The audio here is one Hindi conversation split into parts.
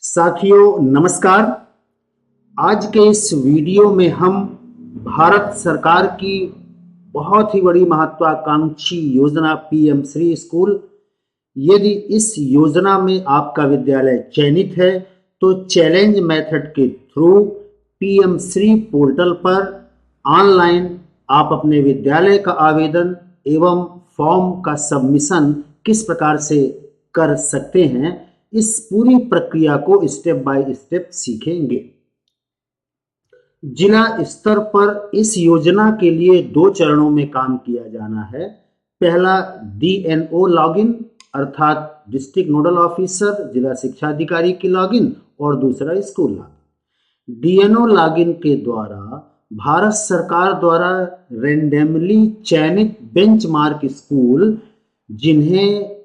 साथियों नमस्कार। आज के इस वीडियो में हम भारत सरकार की बहुत ही बड़ी महत्वाकांक्षी योजना पीएम श्री स्कूल, यदि इस योजना में आपका विद्यालय चयनित है तो चैलेंज मेथड के थ्रू पीएम श्री पोर्टल पर ऑनलाइन आप अपने विद्यालय का आवेदन एवं फॉर्म का सबमिशन किस प्रकार से कर सकते हैं, इस पूरी प्रक्रिया को स्टेप बाय स्टेप सीखेंगे। जिला स्तर पर इस योजना के लिए 2 चरणों में काम किया जाना है। पहला डीएनओ लॉगिन अर्थात डिस्ट्रिक्ट नोडल ऑफिसर जिला शिक्षा अधिकारी की लॉगिन और दूसरा स्कूल लॉगिन। डीएनओ लॉगिन के द्वारा भारत सरकार द्वारा रैंडमली चयनित बेंचमार्क स्कूल जिन्हें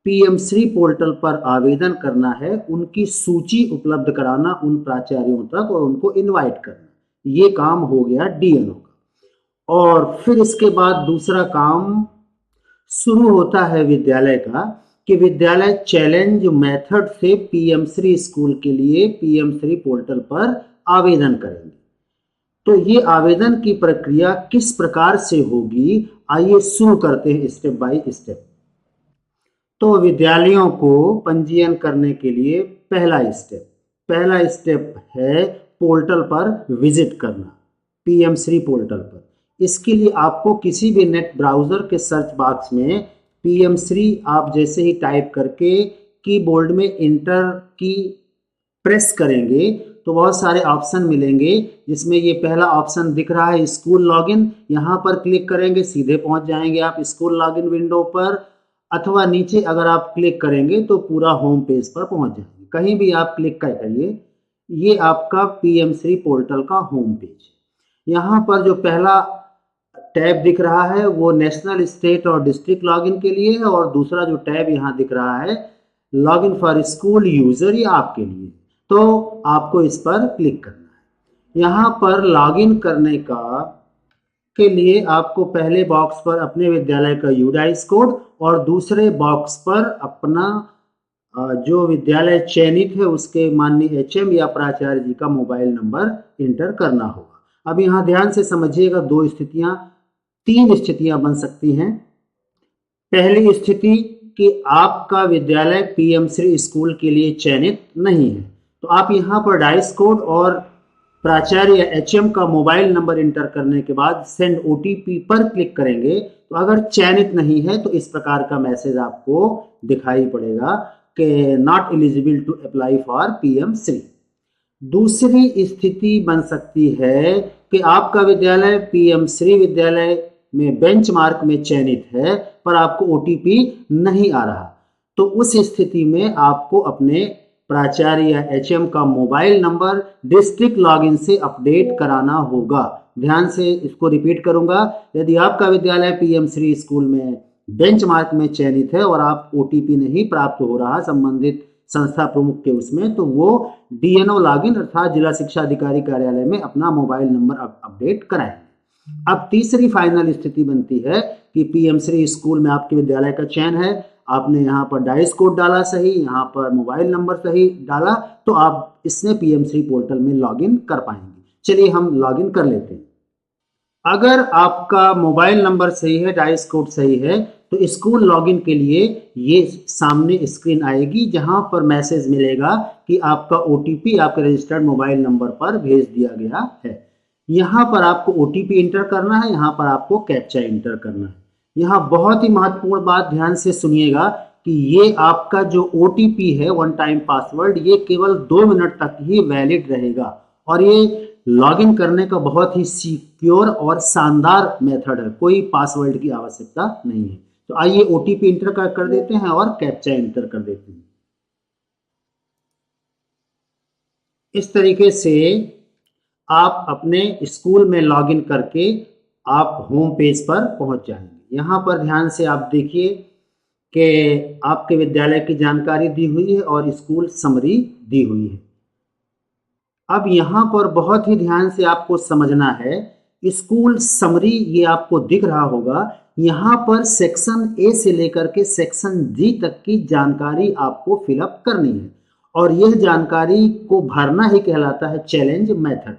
पीएम श्री पोर्टल पर आवेदन करना है उनकी सूची उपलब्ध कराना उन प्राचार्यों तक और उनको इनवाइट करना, ये काम हो गया डीएनओ का। और फिर इसके बाद दूसरा काम शुरू होता है विद्यालय का कि विद्यालय चैलेंज मेथड से पीएम श्री स्कूल के लिए पीएम श्री पोर्टल पर आवेदन करेंगे। तो ये आवेदन की प्रक्रिया किस प्रकार से होगी, आइए शुरू करते हैं स्टेप बाय स्टेप। तो विद्यालयों को पंजीयन करने के लिए पहला स्टेप है पोर्टल पर विजिट करना, पीएम श्री पोर्टल पर। इसके लिए आपको किसी भी नेट ब्राउज़र के सर्च बॉक्स में पीएम श्री आप जैसे ही टाइप करके कीबोर्ड में इंटर की प्रेस करेंगे तो बहुत सारे ऑप्शन मिलेंगे, जिसमें ये पहला ऑप्शन दिख रहा है स्कूल लॉगिन। यहाँ पर क्लिक करेंगे सीधे पहुँच जाएंगे आप स्कूल लॉगिन विंडो पर, अथवा नीचे अगर आप क्लिक करेंगे तो पूरा होम पेज पर पहुंच जाएंगे। कहीं भी आप क्लिक करिए, ये आपका पीएम श्री पोर्टल का होम पेज है। यहाँ पर जो पहला टैब दिख रहा है वो नेशनल, स्टेट और डिस्ट्रिक्ट लॉगिन के लिए है, और दूसरा जो टैब यहाँ दिख रहा है लॉगिन फॉर स्कूल यूजर, ये आपके लिए। तो आपको इस पर क्लिक करना है। यहाँ पर लॉगिन करने के लिए आपको पहले बॉक्स पर अपने विद्यालय का यूडाइस कोड और दूसरे बॉक्स पर अपना जो विद्यालय चयनित है उसके माननीय एचएम या प्राचार्य जी का मोबाइल नंबर इंटर करना होगा। अब यहाँ ध्यान से समझिएगा, 3 स्थितियां बन सकती हैं। पहली स्थिति कि आपका विद्यालय पीएम श्री स्कूल के लिए चयनित नहीं है, तो आप यहाँ पर डाइस कोड और प्राचार्य या एचएम का मोबाइल नंबर इंटर करने के बाद सेंड ओटीपी पर क्लिक करेंगे। तो अगर चयनित नहीं है तो इस प्रकार का मैसेज आपको दिखाई पड़ेगा कि not eligible to apply for PM Shri. दूसरी स्थिति बन सकती है कि आपका विद्यालय पीएम श्री विद्यालय में बेंचमार्क में चयनित है पर आपको ओटीपी नहीं आ रहा, तो उस स्थिति में आपको अपने प्राचार्य या एचएम का मोबाइल नंबर डिस्ट्रिक्ट लॉगिन से अपडेट कराना होगा। ध्यान से इसको रिपीट करूंगा, यदि आपका विद्यालय पीएम श्री स्कूल में बेंचमार्क में चयनित है और आप ओटीपी नहीं प्राप्त हो रहा संबंधित संस्था प्रमुख के उसमें, तो वो डीएनओ लॉगिन अर्थात जिला शिक्षा अधिकारी कार्यालय में अपना मोबाइल नंबर अपडेट कराएंगे। अब तीसरी फाइनल स्थिति बनती है कि पीएम श्री स्कूल में आपके विद्यालय का चयन है, आपने यहाँ पर डाइस कोड डाला सही, यहाँ पर मोबाइल नंबर सही डाला, तो आप इसमें पीएम श्री पोर्टल में लॉगिन कर पाएंगे। चलिए हम लॉगिन कर लेते हैं। अगर आपका मोबाइल नंबर सही है, डाइस कोड सही है, तो स्कूल लॉगिन के लिए ये सामने स्क्रीन आएगी जहां पर मैसेज मिलेगा कि आपका ओटीपी आपके रजिस्टर्ड मोबाइल नंबर पर भेज दिया गया है। यहाँ पर आपको ओटीपी इंटर करना है, यहाँ पर आपको कैप्चा इंटर करना है। यहाँ बहुत ही महत्वपूर्ण बात ध्यान से सुनिएगा कि ये आपका जो ओटीपी है वन टाइम पासवर्ड, ये केवल 2 मिनट तक ही वैलिड रहेगा और ये लॉगिन करने का बहुत ही सिक्योर और शानदार मेथड है, कोई पासवर्ड की आवश्यकता नहीं है। तो आइए ओटीपी इंटर कर देते हैं और कैप्चा इंटर कर देते हैं। इस तरीके से आप अपने स्कूल में लॉगिन करके आप होम पेज पर पहुंच जाएंगे। यहाँ पर ध्यान से आप देखिए कि आपके विद्यालय की जानकारी दी हुई है और स्कूल समरी दी हुई है। अब यहाँ पर बहुत ही ध्यान से आपको समझना है, स्कूल समरी ये आपको दिख रहा होगा, यहाँ पर सेक्शन ए से लेकर के सेक्शन जी तक की जानकारी आपको फिलअप करनी है और यह जानकारी को भरना ही कहलाता है चैलेंज मेथड।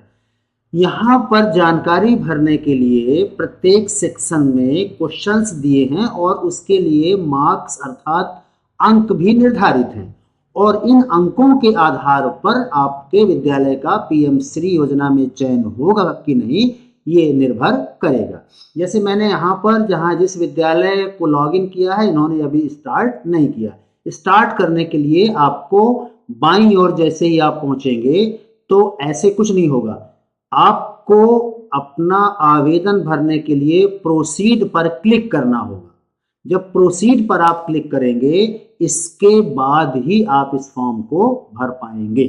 यहाँ पर जानकारी भरने के लिए प्रत्येक सेक्शन में क्वेश्चंस दिए हैं और उसके लिए मार्क्स अर्थात अंक भी निर्धारित हैं, और इन अंकों के आधार पर आपके विद्यालय का पीएम श्री योजना में चयन होगा कि नहीं ये निर्भर करेगा। जैसे मैंने यहाँ पर जहाँ जिस विद्यालय को लॉगिन किया है, इन्होंने अभी स्टार्ट नहीं किया। स्टार्ट करने के लिए आपको बाईं ओर जैसे ही आप पहुंचेंगे तो ऐसे कुछ नहीं होगा, आपको अपना आवेदन भरने के लिए प्रोसीड पर क्लिक करना होगा। जब प्रोसीड पर आप क्लिक करेंगे इसके बाद ही आप इस फॉर्म को भर पाएंगे।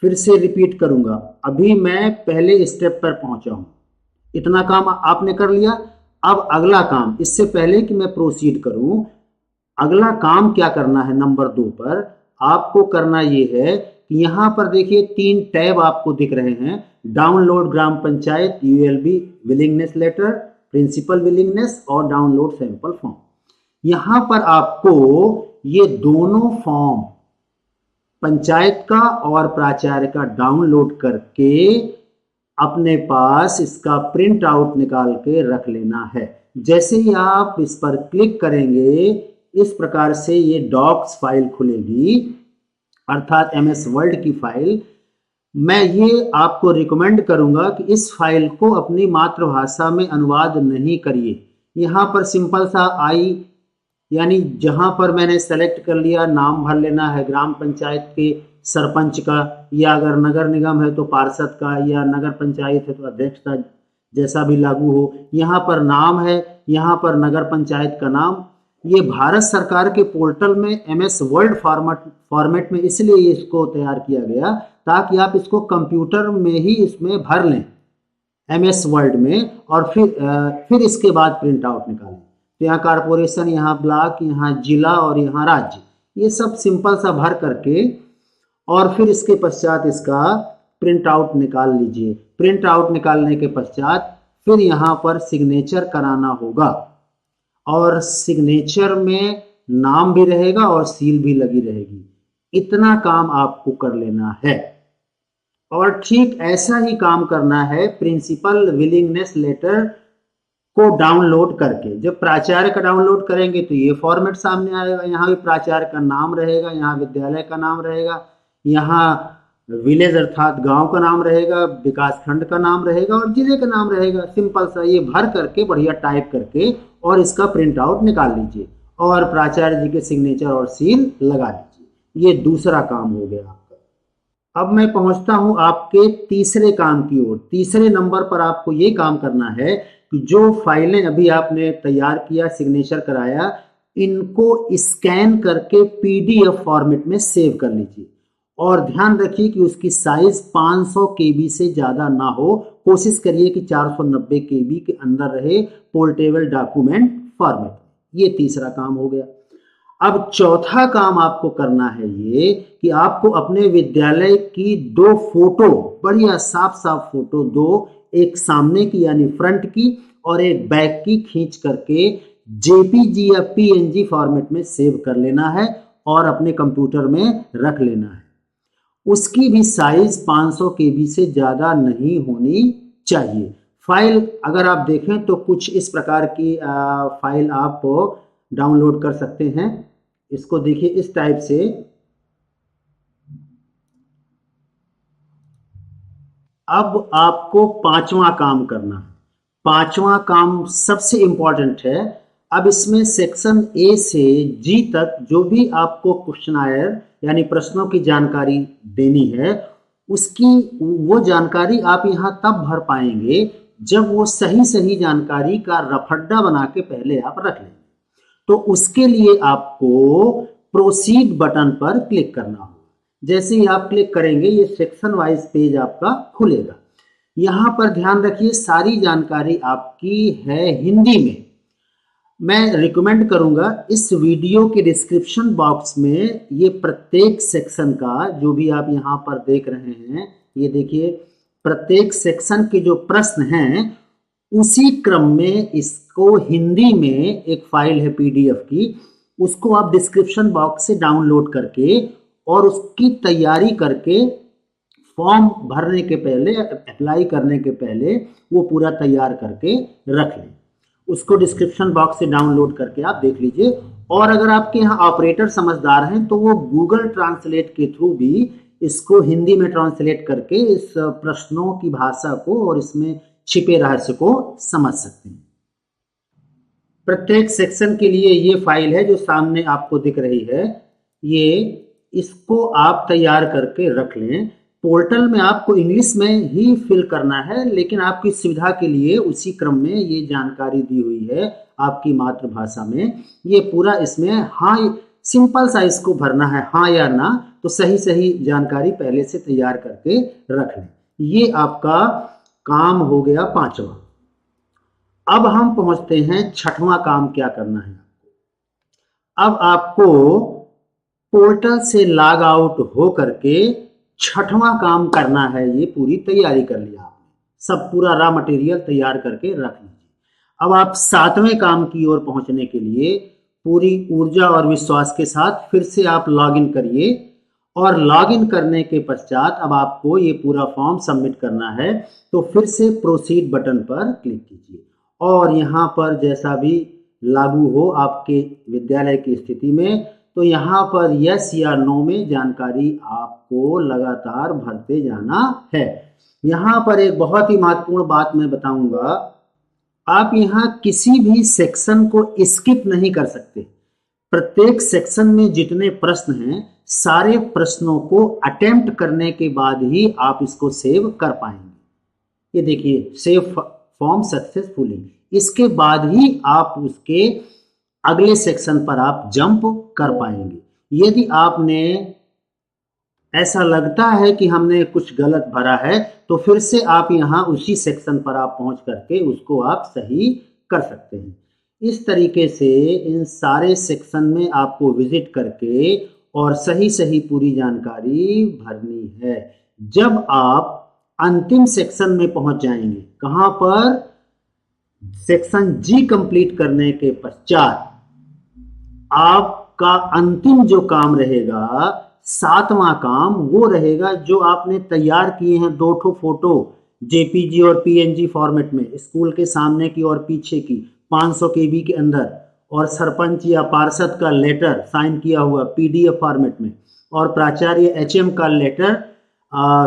फिर से रिपीट करूंगा, अभी मैं पहले स्टेप पर पहुंचा हूं, इतना काम आपने कर लिया। अब अगला काम, इससे पहले कि मैं प्रोसीड करूं, अगला काम क्या करना है, नंबर 2 पर आपको करना यह है कि यहां पर देखिए 3 टैब आपको दिख रहे हैं, download gram panchayat ULB willingness letter, principal willingness और डाउनलोड सैंपल फॉर्म। यहां पर आपको ये दोनों फॉर्म पंचायत का और प्राचार्य का डाउनलोड करके अपने पास इसका प्रिंट आउट निकाल के रख लेना है। जैसे ही आप इस पर क्लिक करेंगे इस प्रकार से ये डॉक्स फाइल खुलेगी, अर्थात एमएस वर्ड की फाइल। मैं ये आपको रिकमेंड करूंगा कि इस फाइल को अपनी मातृभाषा में अनुवाद नहीं करिए। यहाँ पर सिंपल सा आई, यानी जहां पर मैंने सेलेक्ट कर लिया नाम भर लेना है ग्राम पंचायत के सरपंच का, या अगर नगर निगम है तो पार्षद का, या नगर पंचायत है तो अध्यक्ष का, जैसा भी लागू हो। यहाँ पर नाम है, यहाँ पर नगर पंचायत का नाम। ये भारत सरकार के पोर्टल में एमएस वर्ड फॉर्मेट में इसलिए इसको तैयार किया गया ताकि आप इसको कंप्यूटर में ही इसमें भर लें एमएस वर्ड में, और फिर इसके बाद प्रिंट आउट निकालें। तो यहाँ कारपोरेशन, यहाँ ब्लॉक, यहाँ जिला और यहाँ राज्य, ये सब सिंपल सा भर करके और फिर इसके पश्चात इसका प्रिंट आउट निकाल लीजिए। प्रिंट आउट निकालने के पश्चात फिर यहाँ पर सिग्नेचर कराना होगा, और सिग्नेचर में नाम भी रहेगा और सील भी लगी रहेगी। इतना काम आपको कर लेना है। और ठीक ऐसा ही काम करना है प्रिंसिपल विलिंगनेस लेटर को डाउनलोड करके। जब प्राचार्य का डाउनलोड करेंगे तो ये फॉर्मेट सामने आएगा, यहाँ भी प्राचार्य का नाम रहेगा, यहाँ विद्यालय का नाम रहेगा, यहाँ विलेज अर्थात गांव का नाम रहेगा, विकास खंड का नाम रहेगा और जिले का नाम रहेगा। सिंपल सा ये भर करके बढ़िया टाइप करके और इसका प्रिंट आउट निकाल लीजिए और प्राचार्य जी के सिग्नेचर और सील लगा दीजिए। ये दूसरा काम हो गया आपका। अब मैं पहुंचता हूं आपके तीसरे काम की ओर। तीसरे नंबर पर आपको ये काम करना है कि जो फाइलें अभी आपने तैयार किया, सिग्नेचर कराया, इनको स्कैन करके पीडीएफ फॉर्मेट में सेव कर लीजिए। और ध्यान रखिए कि उसकी साइज 500 KB से ज़्यादा ना हो। कोशिश करिए कि 490 KB के अंदर रहे पोर्टेबल डॉक्यूमेंट फॉर्मेट। ये तीसरा काम हो गया। अब चौथा काम आपको करना है ये कि आपको अपने विद्यालय की 2 फोटो, बढ़िया साफ साफ फोटो, 2, एक सामने की यानी फ्रंट की और एक बैक की, खींच करके जेपीजी या पीएनजी फॉर्मेट में सेव कर लेना है और अपने कंप्यूटर में रख लेना है। उसकी भी साइज 500 KB से ज़्यादा नहीं होनी चाहिए। फाइल अगर आप देखें तो कुछ इस प्रकार की फाइल आप डाउनलोड कर सकते हैं। इसको देखिए इस टाइप से। अब आपको 5वां काम करना है। 5वां काम सबसे इंपॉर्टेंट है। अब इसमें सेक्शन ए से जी तक जो भी आपको क्वेश्चनायर यानी प्रश्नों की जानकारी देनी है, उसकी वो जानकारी आप यहाँ तब भर पाएंगे जब वो सही जानकारी का रफड्डा बना के पहले आप रख लेंगे। तो उसके लिए आपको प्रोसीड बटन पर क्लिक करना होगा। जैसे ही आप क्लिक करेंगे ये सेक्शन वाइज पेज आपका खुलेगा। यहाँ पर ध्यान रखिए सारी जानकारी आपकी है हिंदी में। मैं रिकमेंड करूंगा इस वीडियो के डिस्क्रिप्शन बॉक्स में ये प्रत्येक सेक्शन का जो भी आप यहाँ पर देख रहे हैं, ये देखिए प्रत्येक सेक्शन के जो प्रश्न हैं उसी क्रम में इसको हिंदी में एक फाइल है पीडीएफ की, उसको आप डिस्क्रिप्शन बॉक्स से डाउनलोड करके और उसकी तैयारी करके फॉर्म भरने के पहले, अप्लाई करने के पहले वो पूरा तैयार करके रख लें। उसको डिस्क्रिप्शन बॉक्स से डाउनलोड करके आप देख लीजिए। और अगर आपके यहाँ ऑपरेटर समझदार हैं तो वो गूगल ट्रांसलेट के थ्रू भी इसको हिंदी में ट्रांसलेट करके इस प्रश्नों की भाषा को और इसमें छिपे रहस्य को समझ सकते हैं। प्रत्येक सेक्शन के लिए ये फाइल है जो सामने आपको दिख रही है, इसको आप तैयार करके रख लें। पोर्टल में आपको इंग्लिश में ही फिल करना है, लेकिन आपकी सुविधा के लिए उसी क्रम में ये जानकारी दी हुई है आपकी मातृभाषा में। ये पूरा इसमें हाँ सिंपल सा इसको भरना है, हाँ या ना, तो सही सही जानकारी पहले से तैयार करके रख लें। ये आपका काम हो गया 5वां। अब हम पहुंचते हैं 6वां काम क्या करना है। अब आपको पोर्टल से लॉग आउट हो करके 6वां काम करना है। ये पूरी तैयारी कर लिया आपने, सब पूरा रॉ मटेरियल तैयार करके रख लीजिए। अब आप 7वें काम की ओर पहुंचने के लिए पूरी ऊर्जा और विश्वास के साथ फिर से आप लॉगिन करिए और लॉगिन करने के पश्चात अब आपको ये पूरा फॉर्म सबमिट करना है। तो फिर से प्रोसीड बटन पर क्लिक कीजिए और यहाँ पर जैसा भी लागू हो आपके विद्यालय की स्थिति में, तो यहाँ पर यस या नो में जानकारी आपको लगातार भरते जाना है। यहाँ पर एक बहुत ही महत्वपूर्ण बात मैं बताऊंगा, आप यहाँ किसी भी सेक्शन को स्किप नहीं कर सकते। प्रत्येक सेक्शन में जितने प्रश्न हैं सारे प्रश्नों को अटेम्प्ट करने के बाद ही आप इसको सेव कर पाएंगे। ये देखिए, सेव फॉर्म सक्सेसफुली, इसके बाद ही आप उसके अगले सेक्शन पर आप जंप कर पाएंगे। यदि आपने ऐसा लगता है कि हमने कुछ गलत भरा है तो फिर से आप यहाँ उसी सेक्शन पर आप पहुंच करके उसको आप सही कर सकते हैं। इस तरीके से इन सारे सेक्शन में आपको विजिट करके और सही सही पूरी जानकारी भरनी है। जब आप अंतिम सेक्शन में पहुंच जाएंगे, कहां पर, सेक्शन जी कंप्लीट करने के पश्चात आपका अंतिम जो काम रहेगा, 7वां काम, वो रहेगा जो आपने तैयार किए हैं 2 ठो फोटो जेपीजी और पीएनजी फॉर्मेट में, स्कूल के सामने की और पीछे की 500 केबी के अंदर, और सरपंच या पार्षद का लेटर साइन किया हुआ पीडीएफ फॉर्मेट में, और प्राचार्य एचएम का लेटर,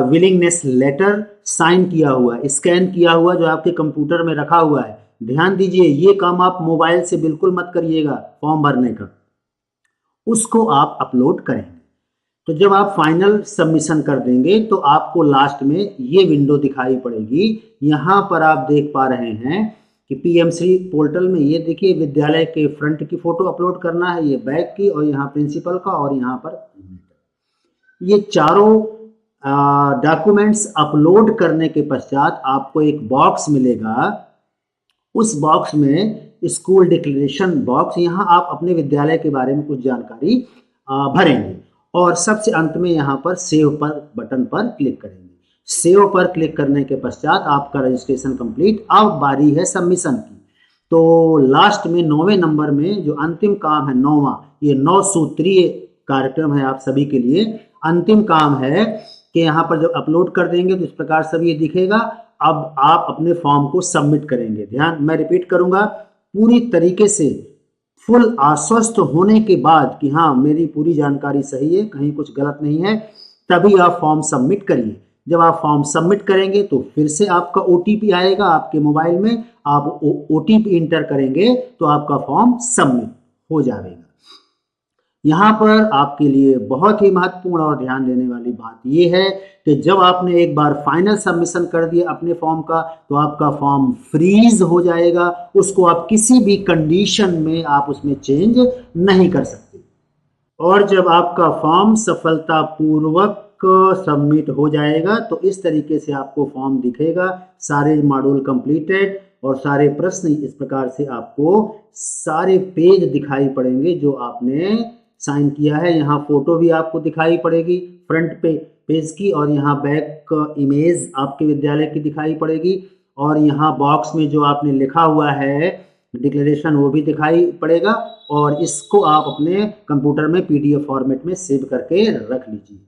विलिंगनेस लेटर साइन किया हुआ, स्कैन किया हुआ, जो आपके कंप्यूटर में रखा हुआ है। ध्यान दीजिए, ये काम आप मोबाइल से बिल्कुल मत करिएगा फॉर्म भरने का, उसको आप अपलोड करेंगे। तो जब आप फाइनल सबमिशन कर देंगे तो आपको लास्ट में ये विंडो दिखाई पड़ेगी। यहाँ पर आप देख पा रहे हैं कि पीएमसी पोर्टल में ये देखिए, विद्यालय के फ्रंट की फोटो अपलोड करना है, ये बैक की, और यहाँ प्रिंसिपल का, और यहाँ पर ये चारों डॉक्यूमेंट्स अपलोड करने के पश्चात आपको एक बॉक्स मिलेगा। उस बॉक्स में स्कूल डिक्लेरेशन बॉक्स, यहाँ आप अपने विद्यालय के बारे में कुछ जानकारी भरेंगे और सबसे अंत में यहाँ पर सेव पर बटन पर क्लिक करेंगे। सेव पर क्लिक करने के पश्चात आपका रजिस्ट्रेशन कंप्लीट। अब बारी है सबमिशन की। तो लास्ट में 9वें नंबर में जो अंतिम काम है, 9वां, ये 9 सूत्रीय कार्यक्रम है आप सभी के लिए। अंतिम काम है कि यहाँ पर जब अपलोड कर देंगे तो इस प्रकार सब ये दिखेगा। अब आप अपने फॉर्म को सबमिट करेंगे। ध्यान, मैं रिपीट करूंगा, पूरी तरीके से फुल आश्वस्त होने के बाद कि हाँ मेरी पूरी जानकारी सही है, कहीं कुछ गलत नहीं है, तभी आप फॉर्म सबमिट करिए। जब आप फॉर्म सबमिट करेंगे तो फिर से आपका ओटीपी आएगा आपके मोबाइल में, आप ओटीपी इंटर करेंगे तो आपका फॉर्म सबमिट हो जाएगा। यहाँ पर आपके लिए बहुत ही महत्वपूर्ण और ध्यान देने वाली बात यह है कि जब आपने एक बार फाइनल सबमिशन कर दिया अपने फॉर्म का, तो आपका फॉर्म फ्रीज हो जाएगा। उसको आप किसी भी कंडीशन में आप उसमें चेंज नहीं कर सकते। और जब आपका फॉर्म सफलतापूर्वक सबमिट हो जाएगा तो इस तरीके से आपको फॉर्म दिखेगा, सारे मॉड्यूल कंप्लीटेड, और सारे प्रश्न इस प्रकार से आपको सारे पेज दिखाई पड़ेंगे जो आपने साइन किया है। यहाँ फोटो भी आपको दिखाई पड़ेगी फ्रंट पे पेज की, और यहाँ बैक इमेज आपके विद्यालय की दिखाई पड़ेगी, और यहाँ बॉक्स में जो आपने लिखा हुआ है डिक्लेरेशन वो भी दिखाई पड़ेगा, और इसको आप अपने कंप्यूटर में पीडीएफ फॉर्मेट में सेव करके रख लीजिए।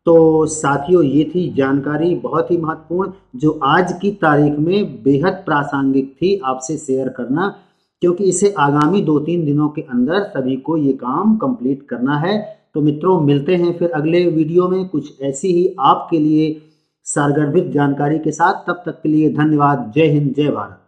तो साथियों, ये थी जानकारी बहुत ही महत्वपूर्ण, जो आज की तारीख में बेहद प्रासंगिक थी आपसे शेयर करना, क्योंकि इसे आगामी 2-3 दिनों के अंदर सभी को ये काम कंप्लीट करना है। तो मित्रों, मिलते हैं फिर अगले वीडियो में कुछ ऐसी ही आपके लिए सारगर्भित जानकारी के साथ। तब तक के लिए धन्यवाद। जय हिंद, जय भारत।